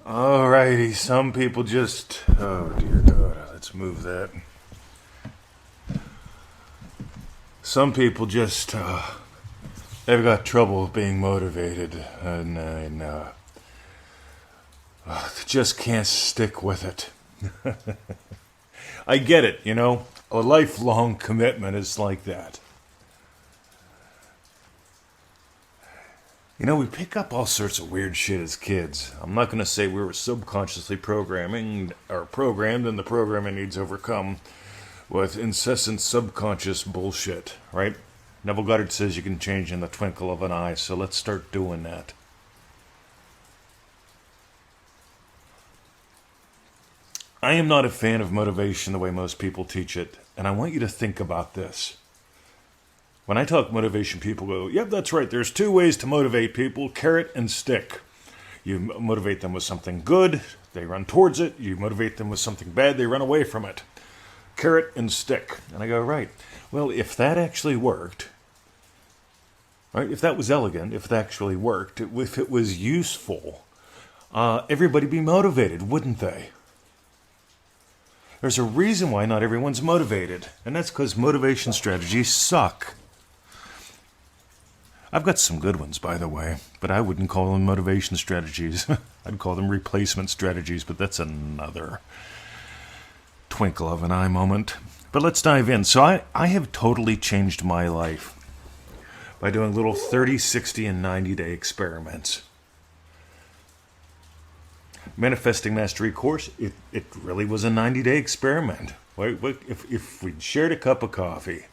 Alrighty, some people just. Oh dear God, let's move that. Some people just. They've got trouble being motivated and they just can't stick with it. I get it, you know? A lifelong commitment is like that. You know, we pick up all sorts of weird shit as kids. I'm not going to say we were subconsciously programming or programmed and the programming needs overcome with incessant subconscious bullshit, right? Neville Goddard says you can change in the twinkle of an eye, so let's start doing that. I am not a fan of motivation the way most people teach it, and I want you to think about this. When I talk motivation, people go, yep, that's right, there's two ways to motivate people, carrot and stick. You motivate them with something good, they run towards it. You motivate them with something bad, they run away from it. Carrot and stick. And I go, right, well, if that actually worked, right, if that was elegant, if it actually worked, if it was useful, everybody'd be motivated, wouldn't they? There's a reason why not everyone's motivated, and that's because motivation strategies suck. I've got some good ones, by the way, but I wouldn't call them motivation strategies. I'd call them replacement strategies, but that's another twinkle of an eye moment. But let's dive in. So I have totally changed my life by doing little 30, 60, and 90-day experiments. Manifesting Mastery course, it really was a 90-day experiment. If we shared a cup of coffee,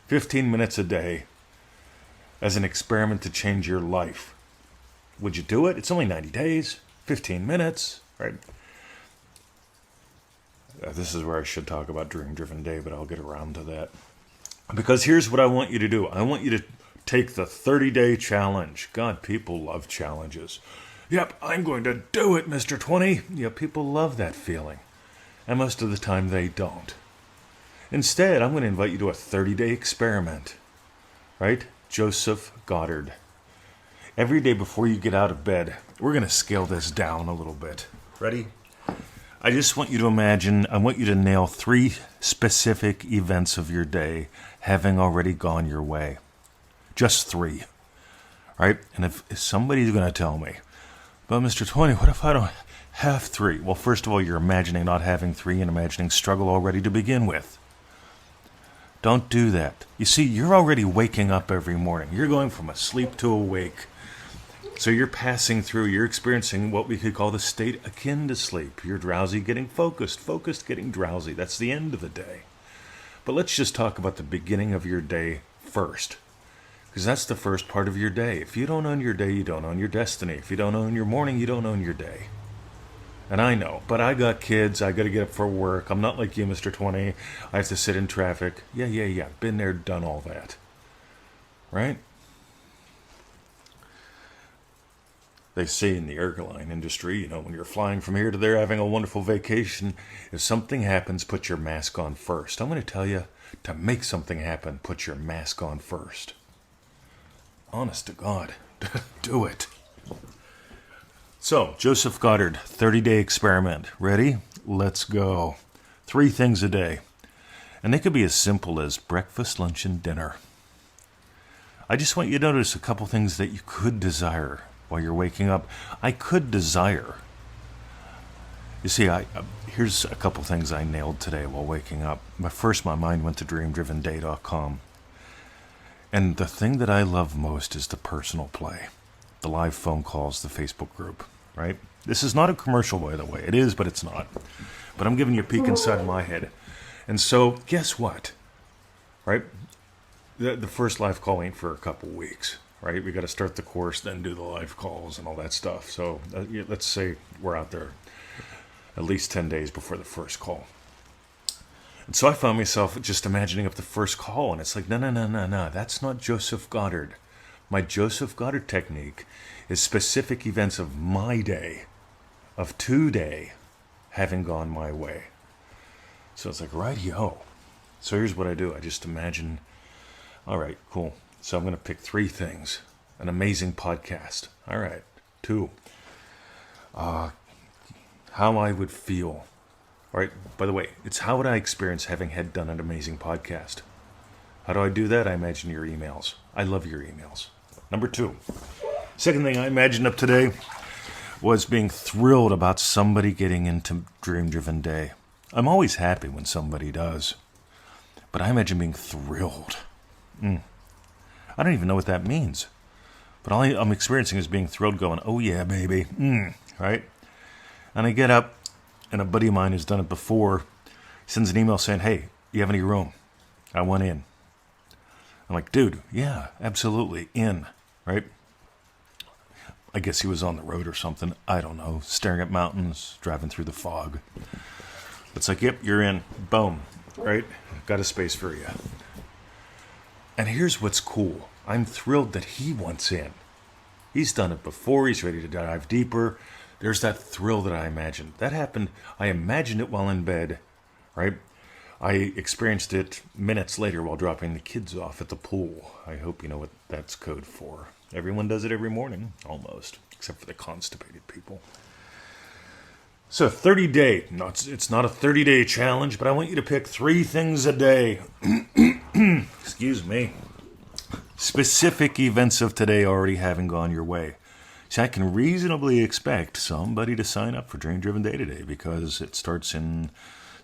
15 minutes a day, as an experiment to change your life, would you do it? It's only 90 days, 15 minutes, right? This is where I should talk about Dream Driven Day, but I'll get around to that. Because here's what I want you to do. I want you to take the 30-day challenge. God, people love challenges. Yep, I'm going to do it, Mr. 20. Yeah, people love that feeling. And most of the time they don't. Instead, I'm going to invite you to a 30-day experiment. Right? Joesph Goddard. Every day before you get out of bed, we're going to scale this down a little bit. Ready? I just want you to imagine, I want you to nail 3 specific events of your day having already gone your way. Just 3. Right? And if somebody's going to tell me, but Mr. 20, what if I don't have 3? Well, first of all, you're imagining not having 3 and imagining struggle already to begin with. Don't do that. You see, you're already waking up every morning. You're going from asleep to awake. So you're passing through, you're experiencing what we could call the state akin to sleep. You're drowsy, getting focused, focused, getting drowsy. That's the end of the day. But let's just talk about the beginning of your day first. Because that's the first part of your day. If you don't own your day, you don't own your destiny. If you don't own your morning, you don't own your day. And I know, but I got kids, I got to get up for work. I'm not like you, Mr. 20. I have to sit in traffic. Yeah. Been there, done all that. Right? They say in the airline industry, you know, when you're flying from here to there having a wonderful vacation, if something happens, put your mask on first. I'm going to tell you, to make something happen, put your mask on first. Honest to God, do it. So, Joesph Goddard, 30-day experiment. Ready? Let's go. 3 things a day. And they could be as simple as breakfast, lunch, and dinner. I just want you to notice a couple things that you could desire while you're waking up. I could desire. You see, here's a couple things I nailed today while waking up. First, my mind went to dreamdrivenday.com. And the thing that I love most is the personal play. The live phone calls, the Facebook group, right? This is not a commercial, by the way. It is, but it's not. But I'm giving you a peek inside my head. And so, guess what? Right? The first live call ain't for a couple weeks, right? We got to start the course, then do the live calls and all that stuff. So let's say we're out there at least 10 days before the first call. And so I found myself just imagining up the first call, and it's like, no, that's not Joesph Goddard. My Joesph Goddard technique is specific events of my day, of today, having gone my way. So it's like, right-yo. So here's what I do. I just imagine, all right, cool. So I'm going to pick 3 things. An amazing podcast. All right. 2. how I would feel. All right, by the way, it's how would I experience having had done an amazing podcast. How do I do that? I imagine your emails. I love your emails. Number 2. Second thing I imagined up today was being thrilled about somebody getting into Dream Driven Day. I'm always happy when somebody does. But I imagine being thrilled. I don't even know what that means. But all I'm experiencing is being thrilled, going, oh yeah, baby. Right? And I get up, and a buddy of mine who's done it before sends an email saying, hey, you have any room? I want in. I'm like, dude, yeah, absolutely, in, right? I guess he was on the road or something. I don't know. Staring at mountains, driving through the fog. It's like, yep, you're in. Boom, right? Got a space for you. And here's what's cool. I'm thrilled that he wants in. He's done it before. He's ready to dive deeper. There's that thrill that I imagined. That happened. I imagined it while in bed, right? I experienced it minutes later while dropping the kids off at the pool. I hope you know what that's code for. Everyone does it every morning, almost, except for the constipated people. So 30-day. It's not a 30-day challenge, but I want you to pick 3 things a day. Excuse me. Specific events of today already having gone your way. See, I can reasonably expect somebody to sign up for Dream Driven Day today because it starts in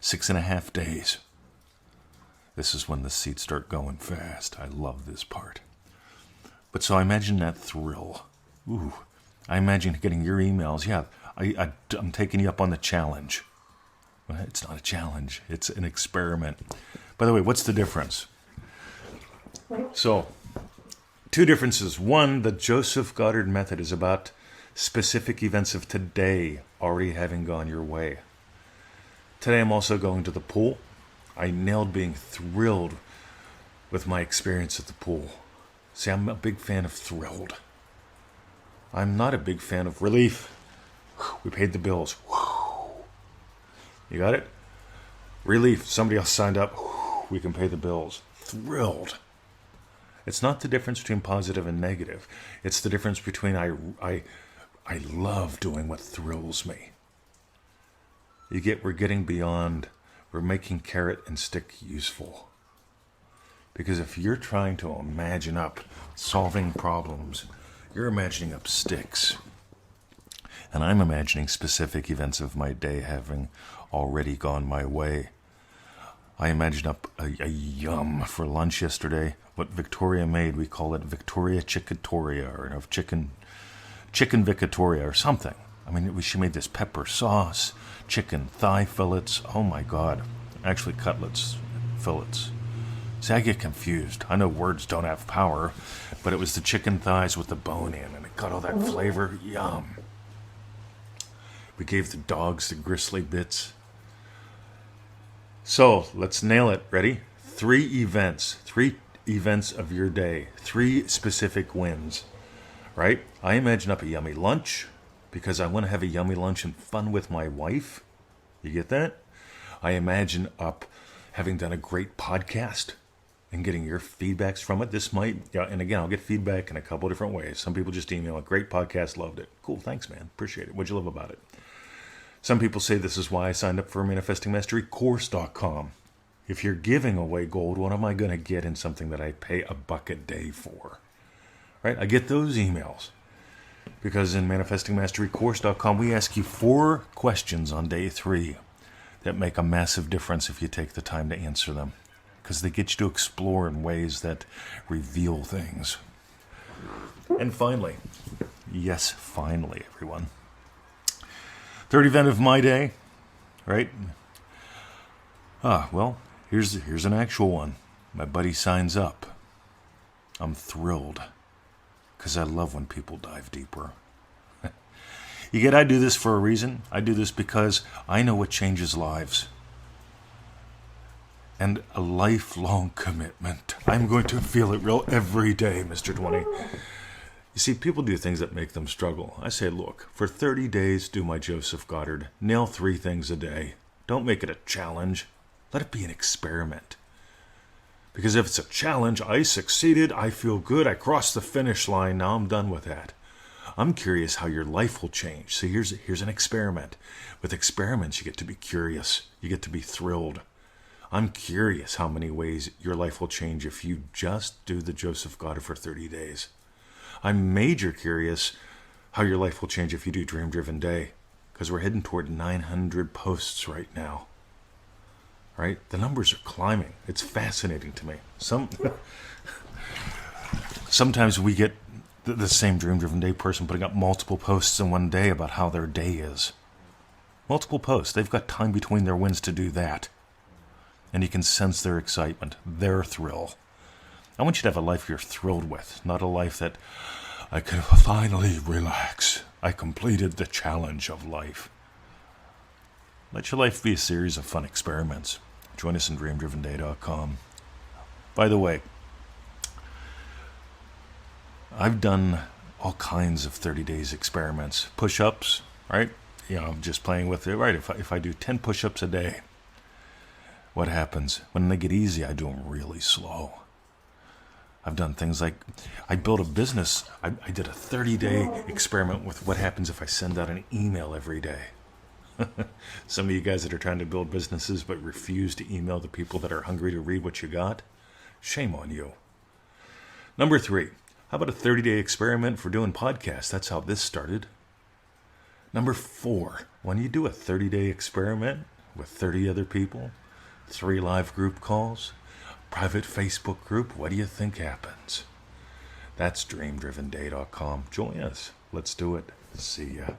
6.5 days. This is when the seats start going fast. I love this part. But so I imagine that thrill. Ooh, I imagine getting your emails. Yeah, I'm taking you up on the challenge. Well, it's not a challenge. It's an experiment. By the way, what's the difference? So, 2 differences. One, the Joesph Goddard method is about specific events of today already having gone your way. Today I'm also going to the pool. I nailed being thrilled with my experience at the pool. See, I'm a big fan of thrilled. I'm not a big fan of relief. We paid the bills. You got it? Relief. Somebody else signed up. We can pay the bills. Thrilled. It's not the difference between positive and negative. It's the difference between I love doing what thrills me. We're getting beyond, we're making carrot and stick useful. Because if you're trying to imagine up solving problems, you're imagining up sticks. And I'm imagining specific events of my day having already gone my way. I imagined up a yum for lunch yesterday. What Victoria made, we call it Victoria Chickatoria, or chicken Victoria or something. I mean, she made this pepper sauce, chicken thigh fillets. Oh my God. Actually, cutlets, fillets. See, I get confused. I know words don't have power, but it was the chicken thighs with the bone in, and it got all that flavor. Yum. We gave the dogs the gristly bits. So, let's nail it. Ready? 3 events. 3 events of your day. 3 specific wins. Right? I imagine up a yummy lunch because I want to have a yummy lunch and fun with my wife. You get that? I imagine up having done a great podcast and getting your feedbacks from it. This might, and again, I'll get feedback in a couple different ways. Some people just email a great podcast, loved it. Cool, thanks, man. Appreciate it. What'd you love about it? Some people say this is why I signed up for ManifestingMasteryCourse.com. If you're giving away gold, what am I going to get in something that I pay $1 a day for? Right? I get those emails. Because in ManifestingMasteryCourse.com, we ask you 4 questions on day 3 that make a massive difference if you take the time to answer them. Because they get you to explore in ways that reveal things. And finally, yes, finally, everyone. 3rd event of my day, right? Well, here's an actual one. My buddy signs up. I'm thrilled. Because I love when people dive deeper. You get, I do this for a reason. I do this because I know what changes lives. And a lifelong commitment. I'm going to feel it real every day, Mr. 20. You see, people do things that make them struggle. I say, look, for 30 days, do my Joesph Goddard. Nail 3 things a day. Don't make it a challenge. Let it be an experiment. Because if it's a challenge, I succeeded, I feel good, I crossed the finish line, now I'm done with that. I'm curious how your life will change. So here's an experiment. With experiments, you get to be curious. You get to be thrilled. I'm curious how many ways your life will change if you just do the Joesph Goddard for 30 days. I'm major curious how your life will change if you do Dream Driven Day, because we're heading toward 900 posts right now. Right? The numbers are climbing. It's fascinating to me. Sometimes we get the same Dream Driven Day person putting up multiple posts in one day about how their day is. Multiple posts. They've got time between their wins to do that. And you can sense their excitement, their thrill. I want you to have a life you're thrilled with, not a life that I can finally relax. I completed the challenge of life. Let your life be a series of fun experiments. Join us in dreamdrivenday.com. By the way, I've done all kinds of 30 days experiments. Push-ups, right? I'm just playing with it. Right, if I do 10 push-ups a day, what happens? When they get easy, I do them really slow. I've done things like, I built a business. I did a 30-day experiment with what happens if I send out an email every day. Some of you guys that are trying to build businesses but refuse to email the people that are hungry to read what you got, shame on you. Number 3, how about a 30-day experiment for doing podcasts? That's how this started. Number 4, when you do a 30-day experiment with 30 other people, 3 live group calls, private Facebook group, what do you think happens? That's dreamdrivenday.com. Join us. Let's do it. See ya.